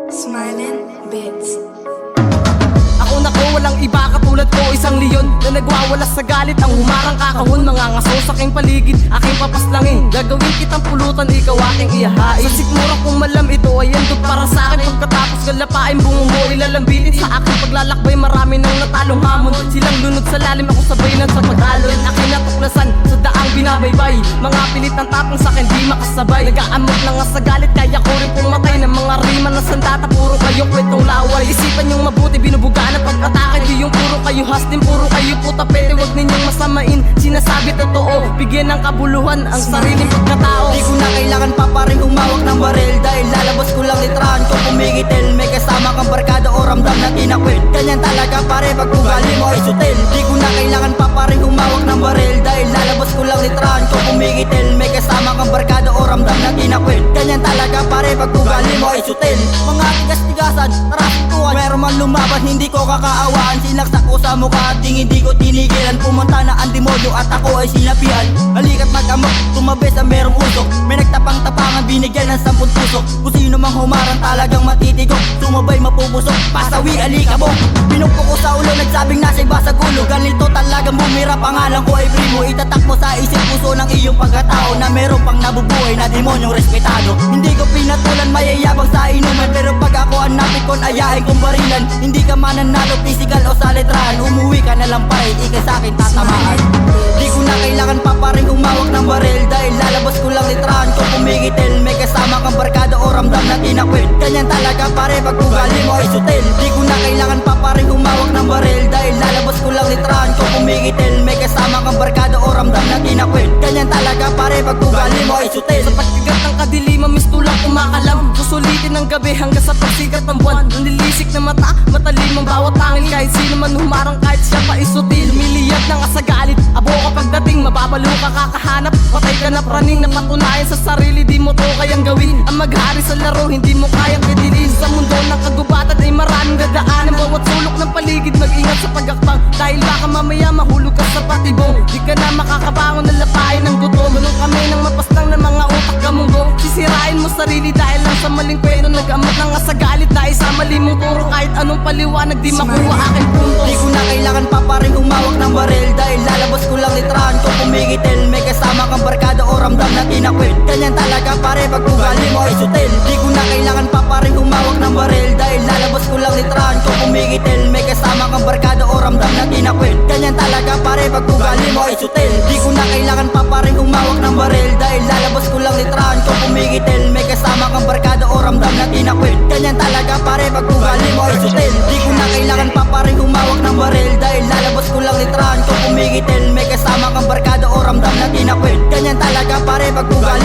Smiling Bits. Ako na ko, walang iba katulad ko, isang leon na nagwawalas sa galit. Ang humarang kakahon, mga ngaso sa aking paligid, aking papaslangin. Gagawin kitang pulutan, ikaw aking ihahain. Sa sikmura kung malam, ito ay andot para sa akin. Pagkatapos galapain, bungo mo ilalambitin. Sa aking paglalakbay, marami nang natalong hamon. Silang lunod sa lalim, ako sabay nan sa pag-alon. Aking natuklasan, sa daang binabaybay. Mga pilit ng tapang sa'kin, di makasabay. Nag-aamot na nga sa galit, kaya ko rin pumatay ng mga rima na sandata. Puro kayo kwentong laway. Isipan yung mabuti, binubuga na pag-atake. Di yung puro kayo hastin, puro kayo puta pete. Huwag ninyong masamain, sinasabi totoo. Bigyan ng kabuluhan ang sariling pagkatao. Di ko na kailangan pa pa rin humawak ng baril, dahil lalabas ko lang litrahan ko pumigitil. May kasama kang barkada o ramdam na tinakwil. Ganyan talaga pare pag ugali mo ay sutil. Di ko na kailangan pa pa rin humawak ng baril, dahil lalabas ko lang litrahan ko pumigitil. May kasama kang barkada o ramdam na tinakwil. Ganyan talaga pare pag ugali mo ay sutil. Mga tigas-tigasan, tarapituan, meron man lumaban hindi ko kakaawaan. Sinaksak ko sa mukha at hindi ko tinigilan. Pumunta na ang demonyo at ako ay sinapian. Halika't mag-amok, tumabi sa merong usok. May nagtapang-tapangan, binigyan ng 10 tusok. Kung sino mang humarang talagang matitigok, sumabay mapupusok, pasawi alikabok. Pinukpo ko sa ulo, nagsabing nasa iba sa gulo. Ganito talagang bumira, pangalan ko ay primo. Itatak mo sa isip puso ng iyong pagkatao na meron pang nabubuhay na demonyong respetado. Hindi ko pinatulan, mayayabang sa inuman, pero pag ako hanapin kon ayahin kong barilan. Hindi ka mananalo, physical o sa letrahan. Umuwi ka na lang pare, ikay sa'kin tatamaan. Di ko na kailangan pa pa rin humawak ng baril, dahil lalabas ko lang litrahan ko pumigitil. May kasama kang barkada o ramdam na tinakwil. Ganyan talaga pare pag ugali mo ay sutil. Di ko na kailangan pa pa rin humawak ng baril, dahil lalabas ko lang litrahan ko pumigitil. May kasama kang barkada o ramdam na tinakwil. Ganyan talaga pare pag ugali mo ay sutil. Sa pagkagat ng kadiliman, mistulang kumakalam. Susulitin ng gabi hanggang sa pagsikat ng buwan. Nanilisik na mata, matalim ang bawat tangil. Kahit sino man humarang, kahit siya pa isutil. Lumiliyat na nga sa galit, abo ka pagdating. Mababalo ka kakahanap, patay ka na praning. Napatunayan sa sarili, di mo to kayang gawin. Ang maghari sa laro, hindi mo kayang pidilin. Sa mundo ng kagubatan ay maraming dadaanan. Bawat sulok ng paligid, mag-ingat sa pag-akbang. Dahil baka mamaya mahulog ka sa patibong. Di ka na makakabangon na lapain ng gutom. Ganun kami ng mapastang ng mga utak gamunggo. Sisirain mo sarili dahil lang sa maling kwento. Nag-amot na nga sa galit dahil sa mali mong turo. Kahit anong paliwanag, di makuha aking punto. Di ko na kailangan pa pa rin humawak ng baril, dahil lalabas ko lang litrahan ko pumigitil. May kasama kang barkada o ramdam na tinakwil. Ganyan talaga pare pag ugali mo ay sutil. Di ko na kailangan pa pa rin humawak ng baril, dahil lalabas ko lang litrahan ko pumigitil. May kasama kang barkada o ramdam na tinakwil. Ganyan talaga pare pag ugali mo ay sutil. Di ko na kailangan pa pa rin humawak ng baril, dahil lalabas ko lang litrahan ko pumigitil. May kasama kang barkada o ramdam na tinakwil. Ganyan talaga pare pag ugali mo ay sutil. Di ko na kailangan pa pa rin humawak ng baril, dahil lalabas ko lang litrahan ko pumigitil. May kasama kang barkada o ramdam na tinakwil. Ganyan talaga pare pag ugali